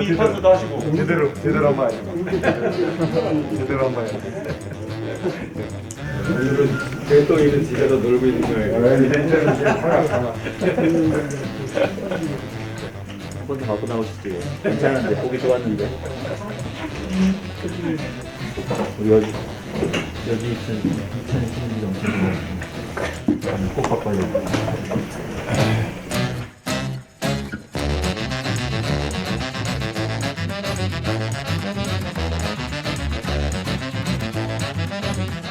인터뷰도 하시고. 제대로 한번 해요. 제대로 한번 해요. 오늘은 별도이는 집에서 놀고 있는 거예요. 한 번 더 갖고 나오시지. 괜찮은데, 보기 좋았는데. 우리 여기 있는 이천의 시민들이 엄청 좋아요. 꼭 바꿔요.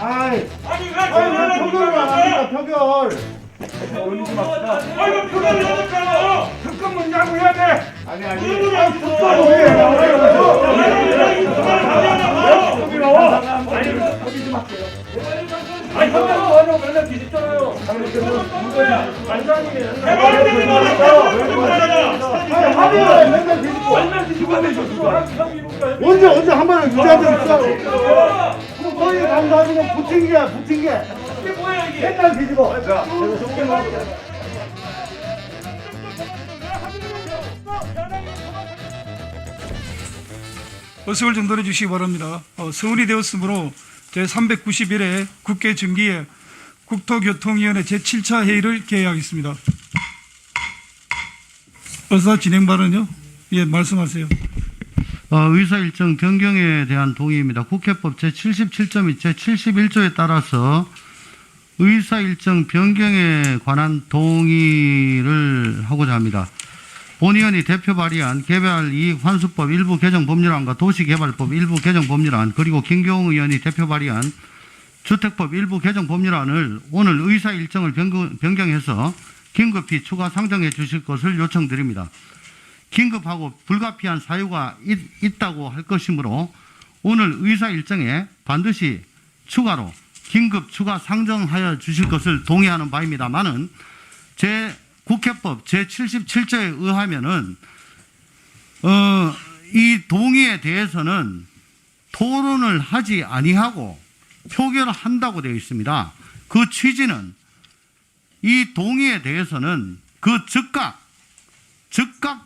아이, 표결을 안 합니까, 표결. 올리지 맙시다. 아이고 표정을 해줬잖아. 특검 문제하고 해야 돼. 아니, 특검을 왜 해? 아니 형님 뭐하냐고 맨날 뒤집잖아요. 반장님이 하루에 맨날 뒤집고. 맨날 뒤집고 언제 한 번은 유지한테 있어. 거기 감사하면 부팅기야. 이게 뭐야 이게? 맨날 뒤집어. 의석을 정돈해 주시기 바랍니다. 서울이 되었으므로 제391회 국회 정기회 국토교통위원회 제7차 회의를 개회하겠습니다. 의사 진행 발언요? 예, 말씀하세요. 의사 일정 변경에 대한 동의입니다. 국회법 제77조 및 제71조에 따라서 의사 일정 변경에 관한 동의를 하고자 합니다. 본 의원이 대표 발의한 개발이익환수법 일부 개정 법률안과 도시개발법 일부 개정 법률안, 그리고 김경우 의원이 대표 발의한 주택법 일부 개정 법률안을 오늘 의사 일정을 변경해서 긴급히 추가 상정해 주실 것을 요청드립니다. 긴급하고 불가피한 사유가 있다고 할 것이므로 오늘 의사 일정에 반드시 추가로 긴급 추가 상정하여 주실 것을 동의하는 바입니다만은 국회법 제77조에 의하면은 이 동의에 대해서는 토론을 하지 아니하고 표결을 한다고 되어 있습니다. 그 취지는 이 동의에 대해서는 그 즉각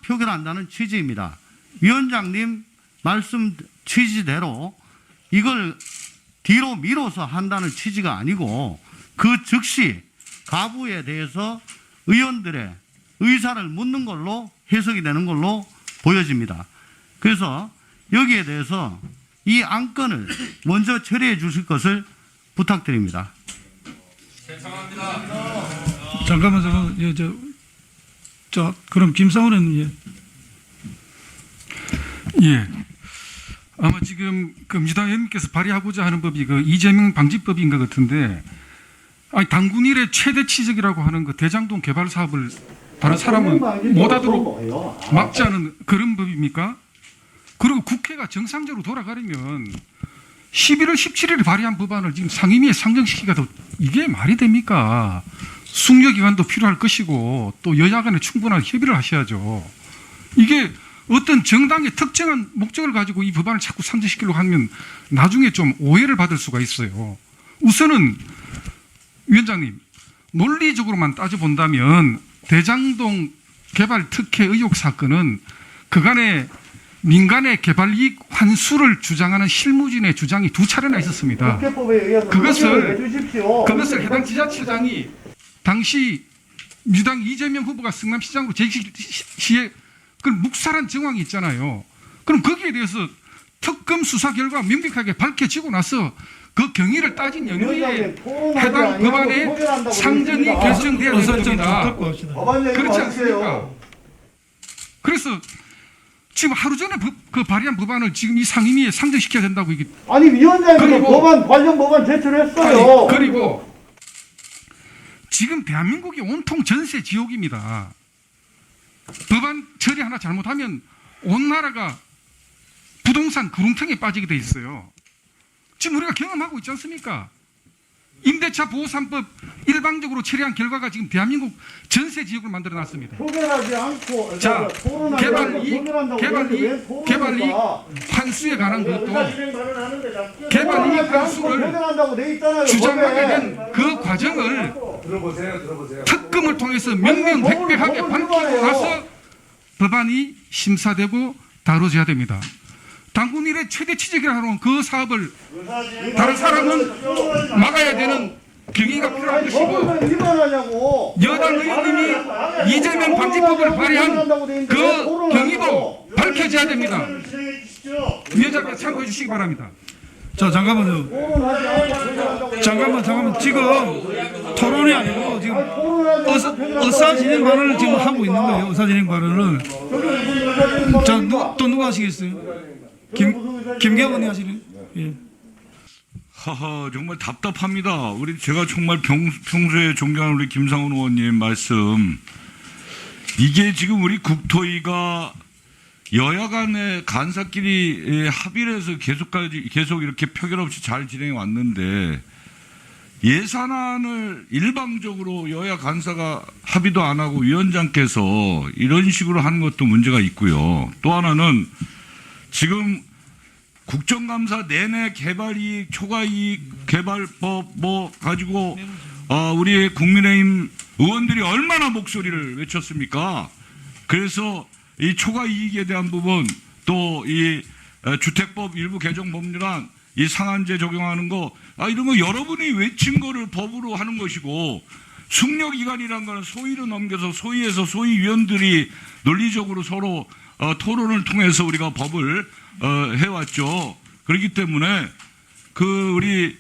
표결한다는 취지입니다. 위원장님 말씀 취지대로 이걸 뒤로 미뤄서 한다는 취지가 아니고 그 즉시 가부에 대해서 의원들의 의사를 묻는 걸로 해석이 되는 걸로 보여집니다. 그래서 여기에 대해서 이 안건을 먼저 처리해 주실 것을 부탁드립니다. 잠깐만. 예, 그럼 김상훈 의원님. 예. 아마 지금 그 민주당 의원님께서 발의하고자 하는 법이 그 이재명 방지법인 것 같은데, 아니 당군 일의 최대 치적이라고 하는 그 대장동 개발 사업을 다른 사람은 못하도록 막자는 그런 법입니까? 그리고 국회가 정상적으로 돌아가려면 11월 17일에 발의한 법안을 지금 상임위에 상정시키기가 이게 말이 됩니까? 숙려 기간도 필요할 것이고 또 여야 간에 충분한 협의를 하셔야죠. 이게 어떤 정당의 특정한 목적을 가지고 이 법안을 자꾸 상정시키려고 하면 나중에 좀 오해를 받을 수가 있어요. 우선은 위원장님, 논리적으로만 따져본다면 대장동 개발 특혜 의혹 사건은 그간에 민간의 개발 이익 환수를 주장하는 실무진의 주장이 두 차례나 있었습니다. 그것을 해당 지자체장이 당시 민주당 이재명 후보가 성남시장으로 제시시에 그 묵살한 정황이 있잖아요. 그럼 거기에 대해서 특검 수사 결과 명백하게 밝혀지고 나서 그 경위를 따진 연후에 해당 법안의 상정이 결정돼야 됩니다. 그렇지 않습니까? 그래서 지금 하루 전에 그 발의한 법안을 지금 이 상임위에 상정시켜야 된다고 이게. 아니 위원장님 관련 법안 제출했어요. 그리고 지금 대한민국이 온통 전세 지옥입니다. 법안 처리 하나 잘못하면 온 나라가 부동산 구렁텅이에 빠지게 돼 있어요. 지금 우리가 경험하고 있지 않습니까? 임대차 보호 3법 일방적으로 처리한 결과가 지금 대한민국 전세 지역을 만들어놨습니다. 표결하지 않고 자, 개발 이익 환수에 관한 것도 개발 이익 환수를 주장하게 된 그 과정을 특검을 통해서 명명백백하게 밝히고 나서 법안이 심사되고 다뤄져야 됩니다. 당군 일의 최대 취직이라는 그 사업을 다른 사람은 막아야 되는 경위가 필요한 것이고, 법을 위반하냐고. 여당 의원님이 이재명 방지법을 발의한 그 경위도 밝혀져야 됩니다. 위원장님 참고해 주시기 바랍니다. 자, 잠깐만요. 토론하지 않고 잠깐만. 지금 토론이 아니고 지금 의사 진행 발언을 지금 하고 있는 거예요. 의사 진행 발언을. 자, 또 누가 하시겠어요? 김계원 의원이 하시네요. 예. 하하, 정말 답답합니다. 제가 정말 평소에 존경하는 우리 김상훈 의원님 말씀, 이게 지금 우리 국토위가 여야 간의 간사끼리 합의를 해서 계속 이렇게 표결 없이 잘 진행해 왔는데, 예산안을 일방적으로 여야 간사가 합의도 안 하고 위원장께서 이런 식으로 하는 것도 문제가 있고요. 또 하나는 지금 국정감사 내내 개발이익, 초과이익, 개발법 가지고 우리 국민의힘 의원들이 얼마나 목소리를 외쳤습니까? 그래서 이 초과이익에 대한 부분, 또 이 주택법 일부 개정 법률안, 이 상한제 적용하는 거, 이런 거 여러분이 외친 거를 법으로 하는 것이고, 숙려기간이란 거는 소위로 넘겨서 소위에서 소위위원들이 논리적으로 서로 토론을 통해서 우리가 법을 해왔죠. 그렇기 때문에 우리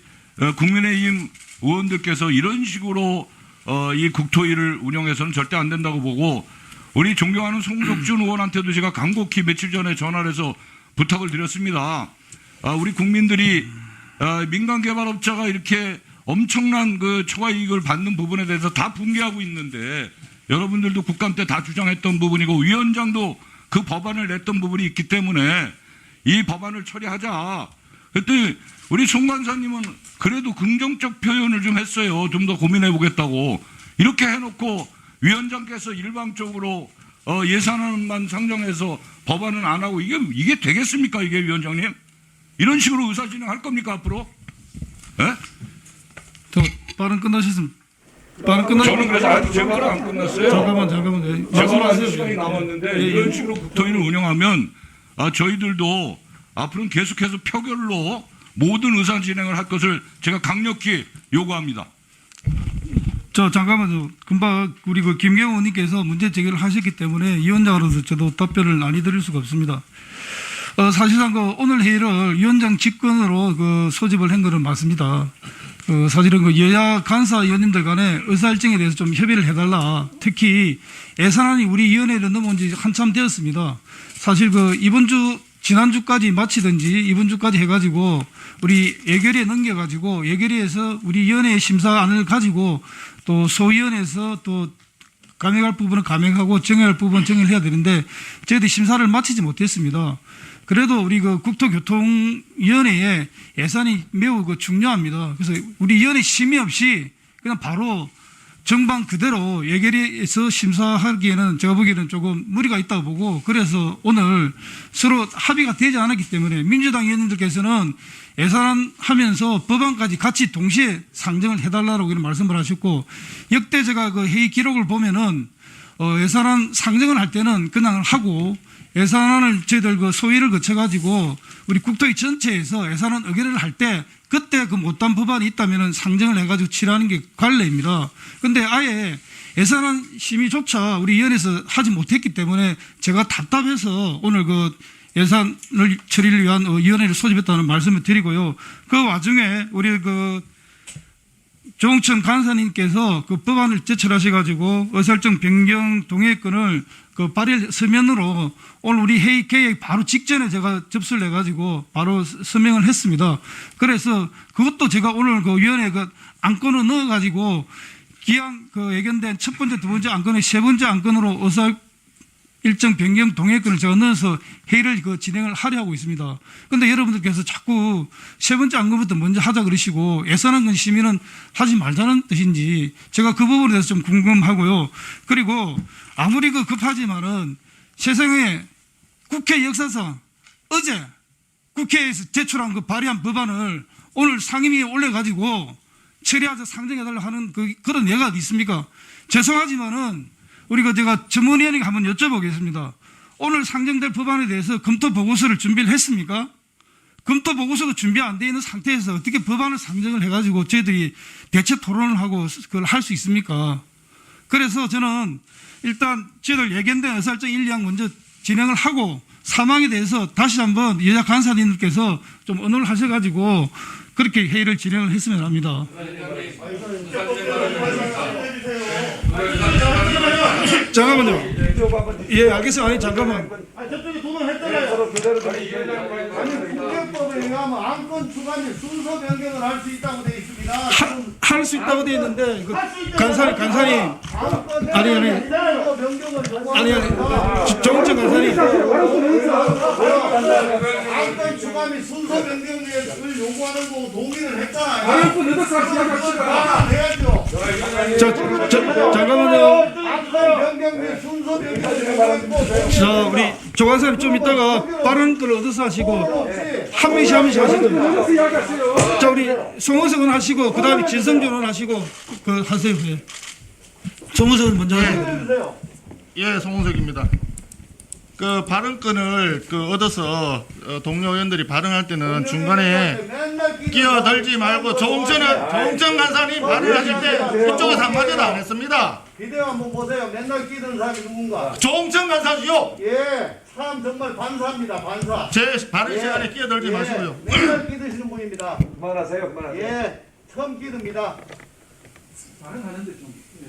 국민의힘 의원들께서 이런 식으로 이 국토위를 운영해서는 절대 안 된다고 보고, 우리 존경하는 송석준 의원한테도 제가 간곡히 며칠 전에 전화를 해서 부탁을 드렸습니다. 우리 국민들이 민간개발업자가 이렇게 엄청난 그 초과이익을 받는 부분에 대해서 다 붕괴하고 있는데, 여러분들도 국감 때 다 주장했던 부분이고 위원장도 그 법안을 냈던 부분이 있기 때문에 이 법안을 처리하자. 그때 우리 송 간사님은 그래도 긍정적 표현을 좀 했어요. 좀 더 고민해 보겠다고. 이렇게 해놓고 위원장께서 일방적으로 예산안만 상정해서 법안은 안 하고, 이게 되겠습니까? 이게 위원장님? 이런 식으로 의사 진행할 겁니까 앞으로? 예? 저 발언 끝나셨습니다. 발언 끝나셨습니다. 저는 그래서 아직 제 말은 안 끝났어요. 잠깐만. 예. 제가 말씀하세요. 시간이 남았는데 예, 이런 식으로 국토위를 운영하면 저희들도 앞으로는 계속해서 표결로 모든 의사 진행을 할 것을 제가 강력히 요구합니다. 잠깐만요. 금방 우리 김계원 의원님께서 문제 제기를 하셨기 때문에 위원장으로서 저도 답변을 많이 드릴 수가 없습니다. 사실상 오늘 회의를 위원장 직권으로 소집을 한 것은 맞습니다. 사실은 여야 간사 의원님들 간에 의사일정에 대해서 좀 협의를 해달라. 특히 예산안이 우리 위원회로 넘어온 지 한참 되었습니다. 사실 지난주까지 마치든지 이번 주까지 해가지고 우리 예결위에 넘겨가지고 예결위에서 우리 위원회의 심사안을 가지고 또 소위원회에서 또 감액할 부분은 감액하고 정액할 부분은 정액을 해야 되는데 저희들이 심사를 마치지 못했습니다. 그래도 우리 국토교통위원회의 예산이 매우 중요합니다. 그래서 우리 위원회 심의 없이 그냥 바로 정방 그대로 예결위에서 심사하기에는 제가 보기에는 조금 무리가 있다고 보고, 그래서 오늘 서로 합의가 되지 않았기 때문에 민주당 의원님들께서는 예산안 하면서 법안까지 같이 동시에 상정을 해달라고 이런 말씀을 하셨고, 역대 제가 회의 기록을 보면은 예산안 상정을 할 때는 그냥 하고, 예산안을 저희들 소위를 거쳐가지고 우리 국토위 전체에서 예산안 의결을 할 때 그때 못한 법안이 있다면 상정을 해가지고 치르는 게 관례입니다. 그런데 아예 예산안 심의조차 우리 위원회에서 하지 못했기 때문에 제가 답답해서 오늘 예산을 처리를 위한 위원회를 소집했다는 말씀을 드리고요. 그 와중에 우리 조홍천 간사님께서 법안을 제출하셔가지고 의사일정 변경 동의권을 발의 서면으로 오늘 우리 회의 계획 바로 직전에 제가 접수를 해가지고 바로 서명을 했습니다. 그래서 그것도 제가 오늘 위원회 안건을 넣어가지고 기왕 예견된 첫 번째, 두 번째 안건의 세 번째 안건으로 의사일정 변경 동의권을 제가 넣어서 회의를 진행을 하려 하고 있습니다. 그런데 여러분들께서 자꾸 세 번째 안건부터 먼저 하자 그러시고 예산안 심의는 하지 말자는 뜻인지 제가 그 부분에 대해서 좀 궁금하고요. 그리고 아무리 급하지만은 세상에 국회 역사상 어제 국회에서 제출한 발의한 법안을 오늘 상임위에 올려가지고 처리하자 상정해달라 하는 그런 예가 있습니까? 죄송하지만은 우리가 제가 전문위원에게 한번 여쭤보겠습니다. 오늘 상정될 법안에 대해서 검토 보고서를 준비를 했습니까? 검토 보고서도 준비 안 돼 있는 상태에서 어떻게 법안을 상정을 해가지고 저희들이 대체 토론을 하고 그걸 할 수 있습니까? 그래서 저는 일단 저희들 예견된 의사일정 1, 2항 먼저 진행을 하고 사망에 대해서 다시 한번 여야 간사님들께서 좀 언어를 하셔가지고 그렇게 회의를 진행을 했으면 합니다. 잠깐만요. 예, 알겠어요. 아니, 잠깐만. 저쪽이 돈을 했잖아요. 아니, 국회법에 의하면 안건 추가는 순서 변경을 할 수 있다고 되어 있습니다. 할 수 있다고 되어 있는데, 그 할수 있다고 간사님. 안건 아니. 순서 변경을 아니, 요구합니다. 정우정 간사님. 안건 추가 및 순서 변경을 요구하는 거 동의를 했잖아요. 해야죠. 잠깐만요. 안건 변경 및 순서 변경을 요구하는 거 자, 우리 조 간사님 좀 이따가 빠른 걸 얻어서 하시고, 한 명씩 하시면 됩니다. 자, 우리 송호석 의원 하시고, 그 다음에 진성준 의원 하시고, 그 하세요. 예. 송호석 의원 먼저 하세요. 예, 송홍석입니다. 그 발언권을 얻어서 동료 의원들이 발언할 때는 중간에 끼어들지 말고 조홍천 간사님 발언하실 때 이쪽에서 한마디도 안 했습니다. 비디오 한번 보세요. 맨날 끼는 사람이 누군가. 조홍천 간사지요. 예, 사람 정말 반사입니다. 반사. 제 발언 시간에 끼어들지 마시고요. 맨날 끼드시는 분입니다. 그만하세요. 그만하세요. 예, 처음 끼듭니다.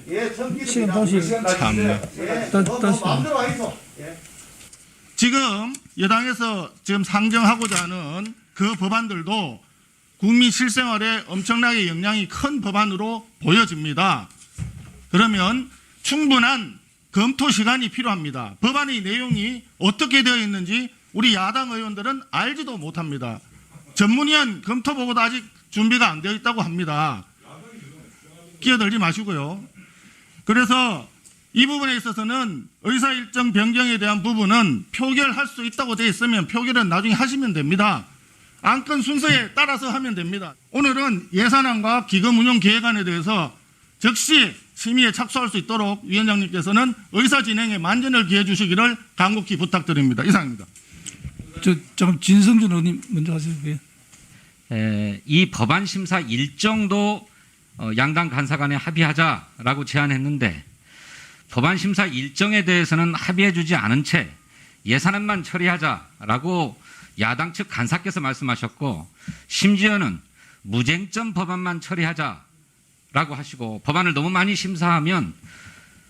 예, 처음 끼듭니다. 시간 다시. 참네. 예, 다시. 마음대로 와 있어. 예. 지금 여당에서 지금 상정하고자 하는 그 법안들도 국민 실생활에 엄청나게 영향이 큰 법안으로 보여집니다. 그러면 충분한 검토 시간이 필요합니다. 법안의 내용이 어떻게 되어 있는지 우리 야당 의원들은 알지도 못합니다. 전문위원 검토 보고도 아직 준비가 안 되어 있다고 합니다. 끼어들지 마시고요. 그래서 이 부분에 있어서는 의사일정 변경에 대한 부분은 표결할 수 있다고 되어 있으면 표결은 나중에 하시면 됩니다. 안건 순서에 따라서 하면 됩니다. 오늘은 예산안과 기금운용계획안에 대해서 즉시 심의에 착수할 수 있도록 위원장님께서는 의사진행에 만전을 기해 주시기를 간곡히 부탁드립니다. 이상입니다. 잠깐 진성준 의원님 먼저 하세요. 예. 이 법안 심사 일정도 양당 간사 간에 합의하자라고 제안했는데 법안 심사 일정에 대해서는 합의해 주지 않은 채 예산안만 처리하자라고 야당 측 간사께서 말씀하셨고 심지어는 무쟁점 법안만 처리하자라고 하시고 법안을 너무 많이 심사하면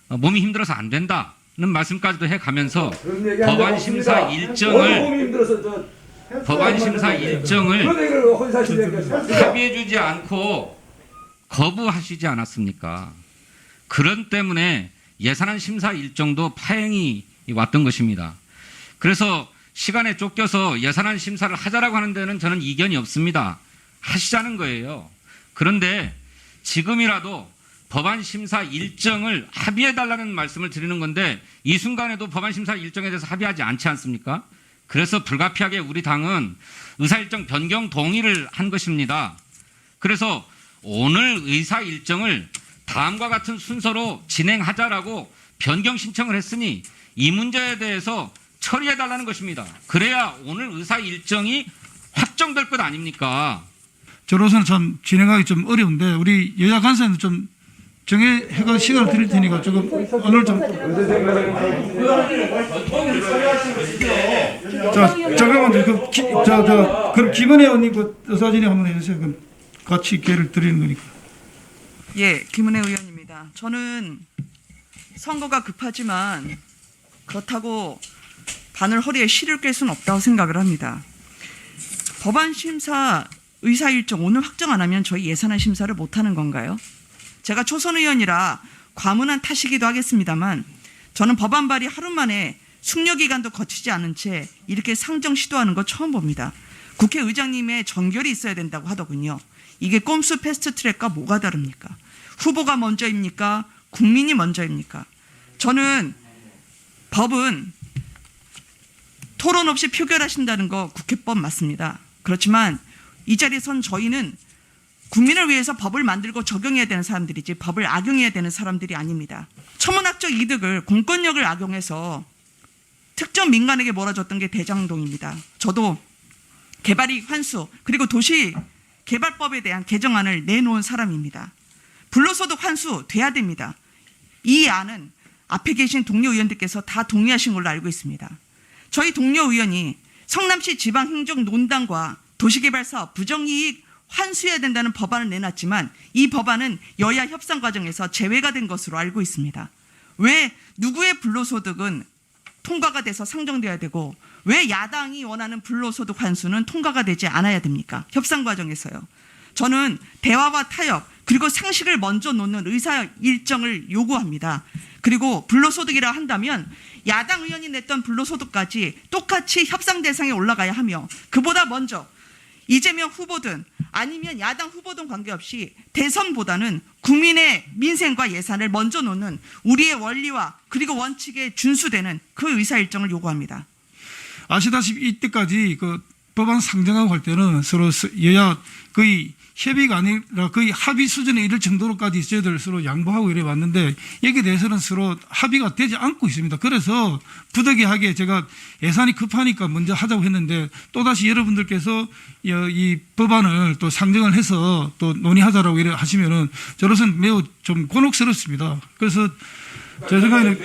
몸이 힘들어서 안 된다는 말씀까지도 해가면서 법안 심사 일정을 합의해 주지 않고 거부하시지 않았습니까? 그런 때문에 예산안 심사 일정도 파행이 왔던 것입니다. 그래서 시간에 쫓겨서 예산안 심사를 하자라고 하는 데는 저는 이견이 없습니다. 하시자는 거예요. 그런데 지금이라도 법안 심사 일정을 합의해달라는 말씀을 드리는 건데 이 순간에도 법안 심사 일정에 대해서 합의하지 않지 않습니까? 그래서 불가피하게 우리 당은 의사일정 변경 동의를 한 것입니다. 그래서 오늘 의사일정을 다음과 같은 순서로 진행하자라고 변경 신청을 했으니 이 문제에 대해서 처리해달라는 것입니다. 그래야 오늘 의사 일정이 확정될 것 아닙니까? 저로서는 참 진행하기 좀 어려운데 우리 여야 간사님 좀 정해가 시간을 드릴 테니까 조금 오늘 좀 잠깐만요. 그럼 김은혜 의원님 그 의사진행 한번 해주세요. 그럼 같이 기회를 드리는 거니까. 예, 김은혜 의원입니다. 저는 선거가 급하지만 그렇다고 바늘 허리에 실을 깰 수는 없다고 생각을 합니다. 법안 심사 의사 일정 오늘 확정 안 하면 저희 예산안 심사를 못 하는 건가요? 제가 초선 의원이라 과문한 탓이기도 하겠습니다만 저는 법안 발의 하루 만에 숙려 기간도 거치지 않은 채 이렇게 상정 시도하는 거 처음 봅니다. 국회의장님의 정결이 있어야 된다고 하더군요. 이게 꼼수 패스트트랙과 뭐가 다릅니까? 후보가 먼저입니까? 국민이 먼저입니까? 저는 법은 토론 없이 표결하신다는 거 국회법 맞습니다. 그렇지만 이 자리에선 저희는 국민을 위해서 법을 만들고 적용해야 되는 사람들이지 법을 악용해야 되는 사람들이 아닙니다. 천문학적 이득을 공권력을 악용해서 특정 민간에게 몰아줬던 게 대장동입니다. 저도 개발이익 환수 그리고 도시 개발법에 대한 개정안을 내놓은 사람입니다. 불로소득 환수 돼야 됩니다. 이 안은 앞에 계신 동료 의원들께서 다 동의하신 걸로 알고 있습니다. 저희 동료 의원이 성남시 지방행정논단과 도시개발사업 부정이익 환수해야 된다는 법안을 내놨지만 이 법안은 여야 협상 과정에서 제외가 된 것으로 알고 있습니다. 왜 누구의 불로소득은 통과가 돼서 상정돼야 되고 왜 야당이 원하는 불로소득 환수는 통과가 되지 않아야 됩니까? 협상 과정에서요. 저는 대화와 타협 그리고 상식을 먼저 놓는 의사 일정을 요구합니다. 그리고 불로소득이라 한다면 야당 의원이 냈던 불로소득까지 똑같이 협상 대상에 올라가야 하며 그보다 먼저 이재명 후보든 아니면 야당 후보든 관계없이 대선보다는 국민의 민생과 예산을 먼저 놓는 우리의 원리와 그리고 원칙에 준수되는 그 의사 일정을 요구합니다. 아시다시피 이때까지 그 법안 상정하고 할 때는 서로 여야 거의 협의가 아니라 거의 합의 수준에 이를 정도로까지 저희들 서로 양보하고 이래 왔는데 여기에 대해서는 서로 합의가 되지 않고 있습니다. 그래서 부득이하게 제가 예산이 급하니까 먼저 하자고 했는데 또다시 여러분들께서 이 법안을 또 상정을 해서 또 논의하자라고 이래 하시면은 저로서는 매우 좀 곤혹스럽습니다. 그래서 제 생각에는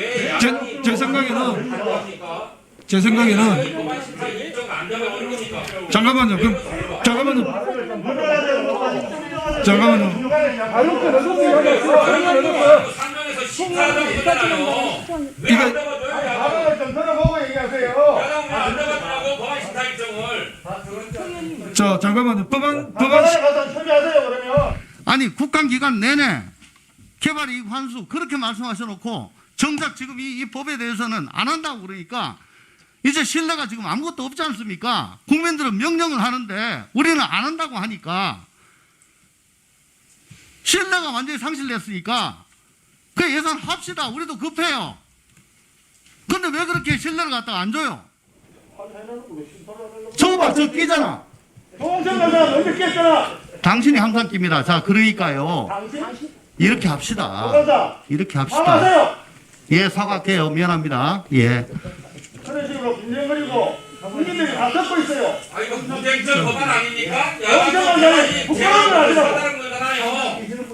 잠깐만요. 잠깐만요. 아니 국감기간 내내 개발이익 환수 그렇게 말씀하셔놓고 정작 지금 이 법에 대해서는 안 한다고 그러니까 이제 신뢰가 지금 아무것도 없지 않습니까? 국민들은 명령을 하는데 우리는 안 한다고 하니까 신뢰가 완전히 상실됐으니까 그 예산 합시다. 우리도 급해요. 근데 왜 그렇게 신뢰를 갖다가 안 줘요? 저거 봐, 저 끼잖아. 당신이 항상 낍니다. 자, 그러니까요. 이렇게 합시다. 이렇게 합시다. 예, 사과할게요. 미안합니다. 예. 그런 식으로 분쟁거리고 국민들이 다 듣고 있어요. 아 이거 무쟁점 법안 아닙니까?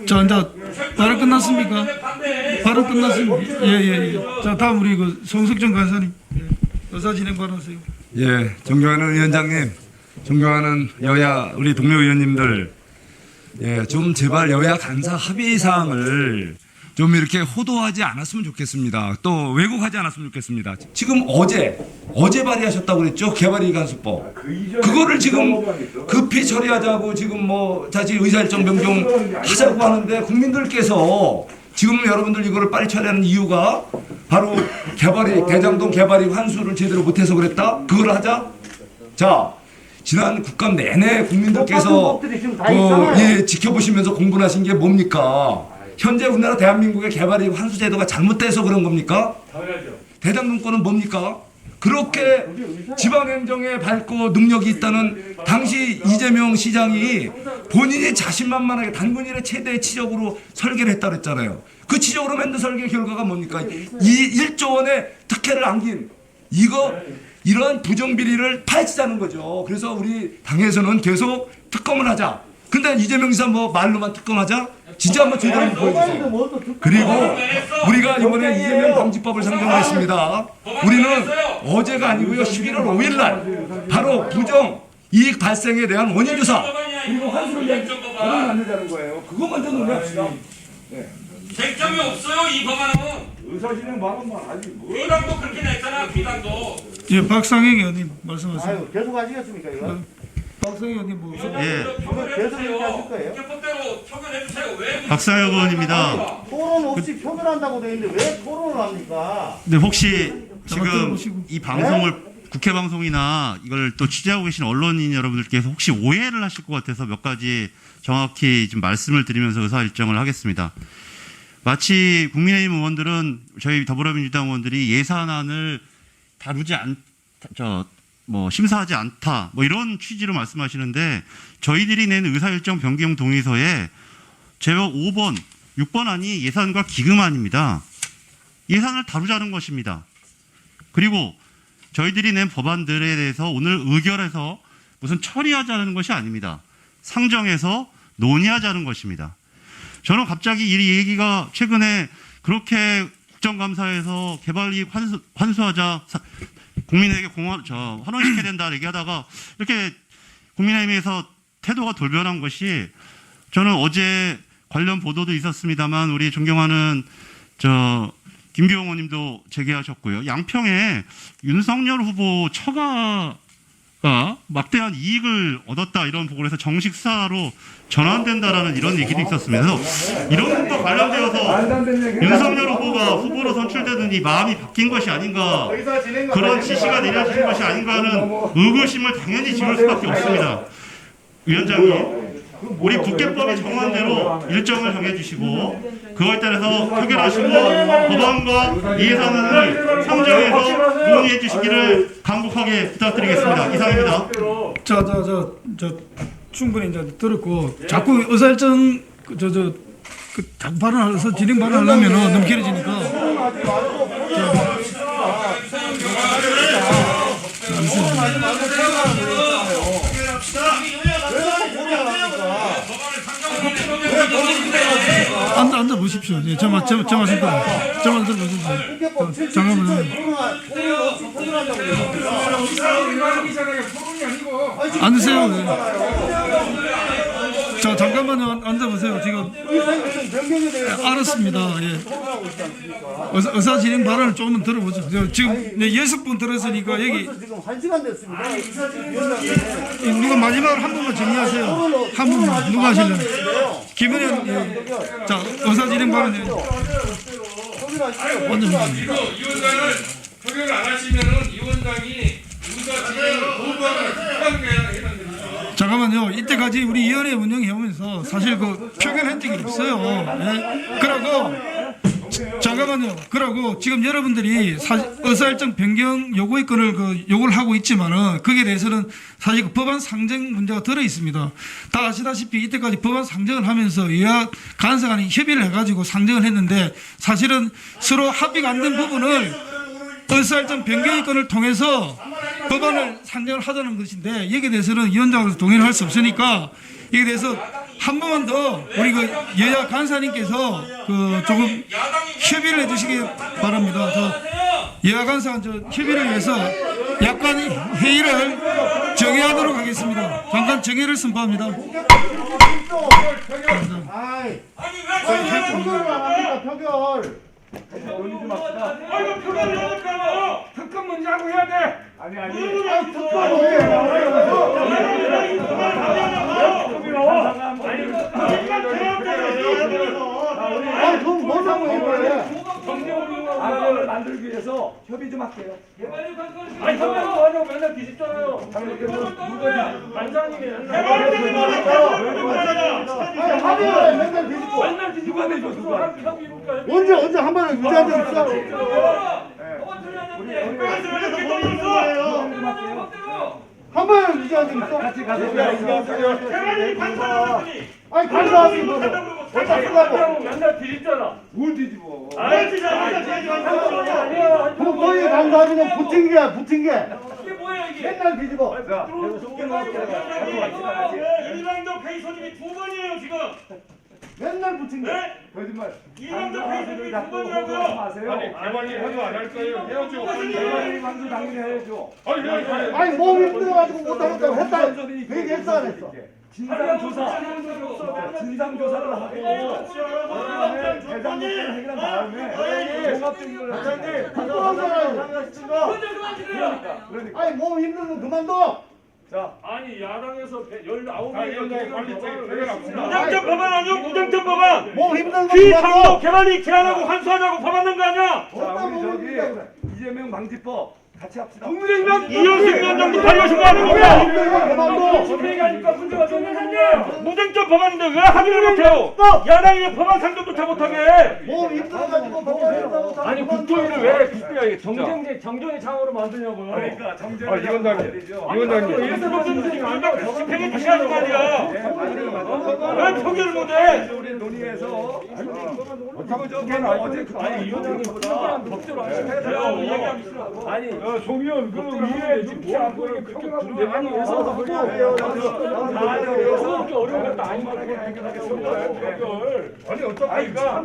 자, 이제 발언 끝났습니까? 발언 끝났습니다. 예. 자, 다음 우리 그 송석정 간사님 의사 진행 발언하세요. 예, 존경하는 위원장님, 존경하는 여야 우리 동료 의원님들, 예, 좀 제발 여야 간사 합의 사항을 좀 이렇게 호도하지 않았으면 좋겠습니다. 또 왜곡하지 않았으면 좋겠습니다. 지금 어제 발의하셨다고 그랬죠? 개발이익 환수법. 그거를 지금 급히 처리하자고 지금 뭐 다시 의사일정 변경 하자고 하는데 국민들께서 지금 여러분들 이거를 빨리 처리하는 이유가 바로 개발이익, 대장동 개발이익 환수를 제대로 못해서 그랬다? 그걸 하자? 자, 지난 국감 내내 국민들께서 지켜보시면서 공부를 하신 게 뭡니까? 현재 우리나라 대한민국의 개발이익 환수 제도가 잘못돼서 그런 겁니까? 대장동권은 뭡니까? 그렇게 지방행정에 밝고 능력이 있다는 당시 이재명 시장이 본인이 자신만만하게 단군일의 최대의 치적으로 설계를 했다고 했잖아요. 그 치적으로 만든 설계 결과가 뭡니까? 이 1조 원의 특혜를 안긴 이러한 부정비리를 파헤치자는 거죠. 그래서 우리 당에서는 계속 특검을 하자. 근데 이재명 지사 뭐 말로만 특검하자? 진짜 한번 제대로 한번 보여주세요. 그리고 우리가 이번에 이재명 방지법을 상정했습니다. 우리는 어제가 아니고요. 11월 5일 날 바로 부정 이익 발생에 대한 원인 조사 그리고 환수를 만들자는 거예요. 그거 먼저 논의합시다. 쟁점이 없어요 이 법안은. 의사진행 발언만 하지. 비당도 그렇게 냈잖아 비당도. 예, 박상영 의원님 말씀하세요. 아유, 계속 하시겠습니까 이거? 박상영 의원님 뭐 예. 계속 이렇게 하실 거예요? 국회법대로 표결해 주세요. 왜? 박상혁 의원입니다. 토론 없이 표결한다고 돼 있는데 왜 토론을 합니까? 근데 혹시 지금 들어보시고. 이 방송을 국회 방송이나 이걸 또 취재하고 계신 언론인 여러분들께서 혹시 오해를 하실 것 같아서 몇 가지 정확히 좀 말씀을 드리면서 의사 일정을 하겠습니다. 마치 국민의힘 의원들은 저희 더불어민주당 의원들이 예산안을 다루지 심사하지 않다 뭐 이런 취지로 말씀하시는데 저희들이 낸 의사일정 변경 동의서에 제목 5번, 6번안이 예산과 기금안입니다. 예산을 다루자는 것입니다. 그리고 저희들이 낸 법안들에 대해서 오늘 의결해서 무슨 처리하자는 것이 아닙니다. 상정해서 논의하자는 것입니다. 저는 갑자기 이 얘기가 최근에 그렇게 국정감사에서 개발이익 환수하자, 국민에게 환원시켜야 된다 얘기하다가 이렇게 국민의힘에서 태도가 돌변한 것이, 저는 어제 관련 보도도 있었습니다만 우리 존경하는 김기용 의원님도 제기하셨고요. 양평에 윤석열 후보 처가가 막대한 이익을 얻었다 이런 보고를 해서 정식 수사로 전환된다라는 이런 얘기도 있었습니다. 그래서 이런 것과 관련되어서 윤석열 후보가 후보로 선출되더니 마음이 바뀐 것이 아닌가, 그런 지시가 내려진 것이 아닌가 하는 의구심을 당연히 지울 수밖에 없습니다. 위원장님, 우리 국회법이 정한 대로 일정을 정해주시고 그거에 따라서 표결하시고 법안과 이 예산안을 상정해서 논의해 주시기를 간곡하게 부탁드리겠습니다. 이상입니다. 충분히 이제 들었고, 자꾸 의사일정 자꾸 발언해서 진행 발언하려면 너무 길어지니까. 앉아 보십시오. 예, 저만 들어보십시오. 잠깐만요. 앉으세요. 네. 자, 잠깐만요. 앉아보세요. 지금. 알았습니다. 예. 의사 진행 발언을 조금만 들어보죠. 지금 6분 들었으니까 여기. 지금 1시간 됐습니다. 누가 마지막으로 한 번만 정리하세요. 한 번만. 누가 하실래요? 김은현. 예. 자, 의사 진행 발언. 이거 위원장은 표결을 안 하시면은 위원장이 의사 진행을 거부하거나 불가능해야 되는 잠깐만요. 이때까지 우리 위원회 운영해오면서 사실 그 표결한 적이 없어요. 예? 그러고 지금 여러분들이 의사일정 변경 요구의 건을 요구를 하고 있지만은 거기에 대해서는 사실 그 법안 상정 문제가 들어 있습니다. 다 아시다시피 이때까지 법안 상정을 하면서 여야 간사 간에 협의를 해가지고 상정을 했는데, 사실은 서로 합의가 안 된 부분을 의사일정 변경의 건을 통해서 법안을 상정을 하자는 것인데, 여기에 대해서는 위원장으로서 동의를 할 수 없으니까 여기에 대해서 한 번만 더 우리 그 여야 간사님께서 조금 협의를 해주시기 바랍니다. 여야 간사 협의를 위해서 약간 회의를 정회하도록 하겠습니다. 잠깐 정회를 선포합니다. 표결. 아이고 표결을 하니까요. 특검 먼저 하고 해야 돼. 아니. 그럼 뭐 하고 해봐요? 안을 만들기 위해서 협의 좀 할게요. 아니 뭐 하냐고 맨날 뒤집잖아요. 반장님이 하루에 맨날 뒤집고. 맨날 뒤집고 하면 누가? 언제 한 번에 유지한 적 있어? 한 번에 유지한 적 있어? 같이 가세요. 아니 간사하지 뭐. 어디다 쓰라고. 맨날 뒤집잖아. 뭘 뒤집어? 그럼 너희 간사하면 붙인 게. 이게 뭐야 이게? 맨날 뒤집어. 이방적 회의 소집이 2번이에요 지금. 맨날 붙인 게. 거짓말. 이방적 회의 소집이 2번이라고. 마세요. 개발이 해도 안 할 거예요. 해야죠. 방송 당연히 해야죠. 아니 몸이 힘들어가지고 못하겠다고 했다. 그 얘기 했어 안 했어? 진상조사를 하고 대장부터 해결한 다음에 종합적인 걸 그러니까. 아니 몸 힘든 거 그만둬. 아니 야당에서 19명이 빨리 표결합시다. 무장점 법안 아니요? 무장점 법안. 몸 힘든 거 피상도 그만둬. 개발이 제한하고 환수하자고 법 만든 거 아니야? 어디다 몸 힘들다 그래. 이재명 방지법 같이 합시다. 국민의힘 이현식 위원장님 발의하신 거 아닙니까? 그만둬. 얘기하니까 문제가 좀 있는데. 무쟁점 법안인데 왜 합의를 못해요? 야당이 왜 법안 상정조차 못하게 해? 몸 힘들어가지고 몸 힘들다고. 아니 국토위를 왜 국토위가 정전의 장으로 만드냐고요. 그러니까 정전의 위원장님. 집행이 다시 하는 거 아니야? 왜 표결을 못해? 논의해서 어떻게 저걔는 어제 아니 위원장님보다 법대로 하시면 아니 송현 그 위에 눈치 안 보이게 평가하면 되잖아. 그렇게 어려운 것도 아니만하게 해결하겠습니다. 아니 어떡하니까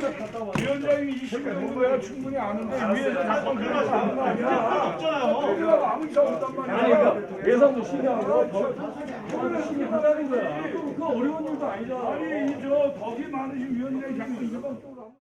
위원장이 이 시간에 온 거야 충분히 아는데 위에서 자꾸 그러면 아는 거 아니야. 없잖아요. 아무 이상 없단 말이야. 아니 그러니까 예산도 심의하고 법도 심의한다는 거야. 그 어려운 일도 아니잖아. 아니 저 덕이 많으신 위원장이 자꾸 이거 또